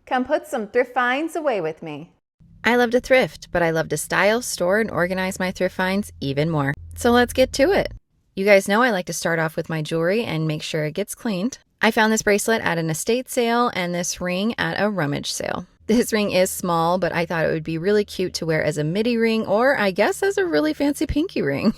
Come put some thrift finds away with me. I love to thrift, but I love to style, store, and organize my thrift finds even more. So let's get to it. You guys know I like to start off with my jewelry and make sure it gets cleaned. I found this bracelet at an estate sale and this ring at a rummage sale. This ring is small, but I thought it would be really cute to wear as a midi ring or I guess as a really fancy pinky ring.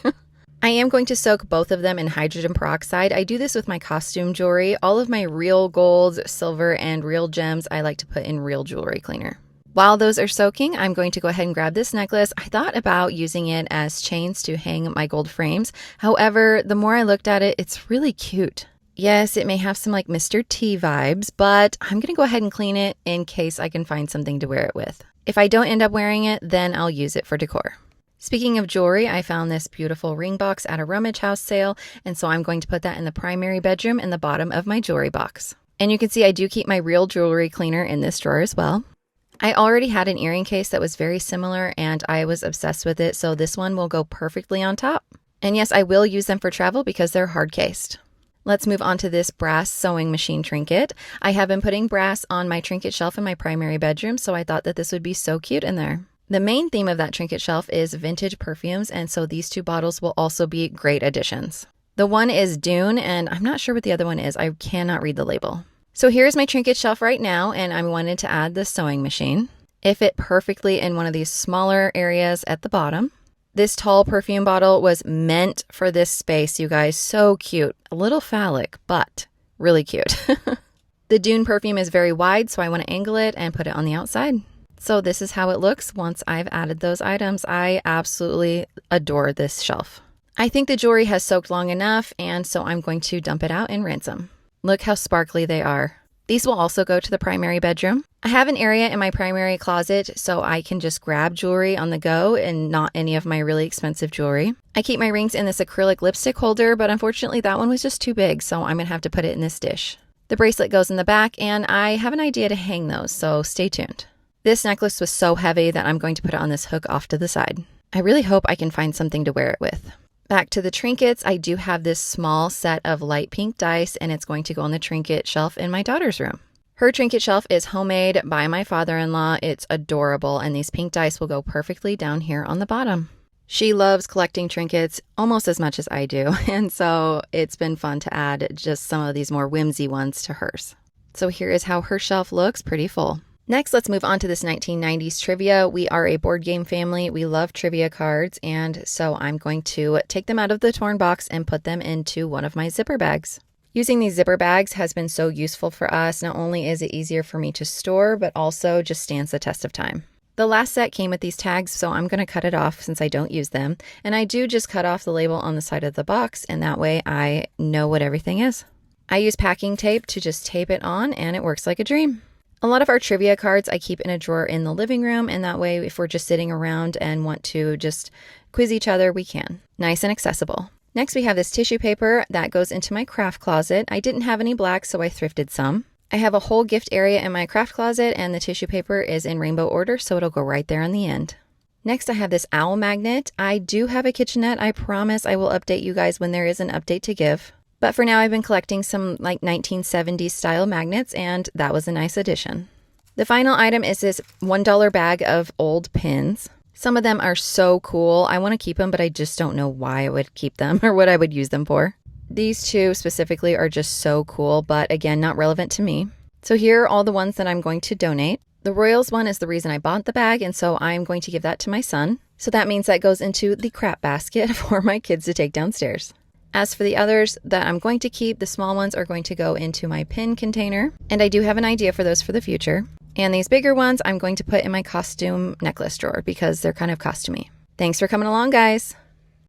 I am going to soak both of them in hydrogen peroxide. I do this with my costume jewelry. All of my real gold, silver, and real gems I like to put in real jewelry cleaner. While those are soaking, I'm going to go ahead and grab this necklace. I thought about using it as chains to hang my gold frames. However, the more I looked at it, it's really cute. Yes, it may have some like Mr. T vibes, but I'm going to go ahead and clean it in case I can find something to wear it with. If I don't end up wearing it, then I'll use it for decor. Speaking of jewelry, I found this beautiful ring box at a rummage house sale, and so I'm going to put that in the primary bedroom in the bottom of my jewelry box. And you can see I do keep my real jewelry cleaner in this drawer as well. I already had an earring case that was very similar and I was obsessed with it, so this one will go perfectly on top. And yes, I will use them for travel because they're hard cased. Let's move on to this brass sewing machine trinket. I have been putting brass on my trinket shelf in my primary bedroom, so I thought that this would be so cute in there. The main theme of that trinket shelf is vintage perfumes, and so these two bottles will also be great additions. The one is Dune, and I'm not sure what the other one is. I cannot read the label. So here's my trinket shelf right now, and I wanted to add the sewing machine. It fit perfectly in one of these smaller areas at the bottom. This tall perfume bottle was meant for this space, you guys. So cute. A little phallic, but really cute. The Dune perfume is very wide, so I want to angle it and put it on the outside. So this is how it looks once I've added those items. I absolutely adore this shelf. I think the jewelry has soaked long enough, and so I'm going to dump it out and rinse them. Look how sparkly they are. These will also go to the primary bedroom. I have an area in my primary closet so I can just grab jewelry on the go and not any of my really expensive jewelry. I keep my rings in this acrylic lipstick holder, but unfortunately that one was just too big, so I'm going to have to put it in this dish. The bracelet goes in the back, and I have an idea to hang those, so stay tuned. This necklace was so heavy that I'm going to put it on this hook off to the side. I really hope I can find something to wear it with. Back to the trinkets, I do have this small set of light pink dice, and it's going to go on the trinket shelf in my daughter's room. Her trinket shelf is homemade by my father-in-law. It's adorable, and these pink dice will go perfectly down here on the bottom. She loves collecting trinkets almost as much as I do, and so it's been fun to add just some of these more whimsy ones to hers. So here is how her shelf looks, pretty full. Next, let's move on to this 1990s trivia. We are a board game family. We love trivia cards, and so I'm going to take them out of the torn box and put them into one of my zipper bags. Using these zipper bags has been so useful for us. Not only is it easier for me to store, but also just stands the test of time. The last set came with these tags, so I'm going to cut it off since I don't use them. And I do just cut off the label on the side of the box, and that way I know what everything is. I use packing tape to just tape it on, and it works like a dream. A lot of our trivia cards I keep in a drawer in the living room, and that way if we're just sitting around and want to just quiz each other, we can. Nice and accessible. Next, we have this tissue paper that goes into my craft closet. I didn't have any black, so I thrifted some. I have a whole gift area in my craft closet, and the tissue paper is in rainbow order, so it'll go right there on the end. Next, I have this owl magnet. I do have a kitchenette. I promise I will update you guys when there is an update to give. But for now, I've been collecting some like 1970s style magnets, and that was a nice addition. The final item is this $1 bag of old pins. Some of them are so cool. I want to keep them, but I just don't know why I would keep them or what I would use them for. These two specifically are just so cool, but again, not relevant to me. So here are all the ones that I'm going to donate. The Royals one is the reason I bought the bag, and so I'm going to give that to my son. So that means that goes into the crap basket for my kids to take downstairs. As for the others that I'm going to keep, the small ones are going to go into my pin container, and I do have an idea for those for the future. And these bigger ones I'm going to put in my costume necklace drawer because they're kind of costumey. Thanks for coming along, guys.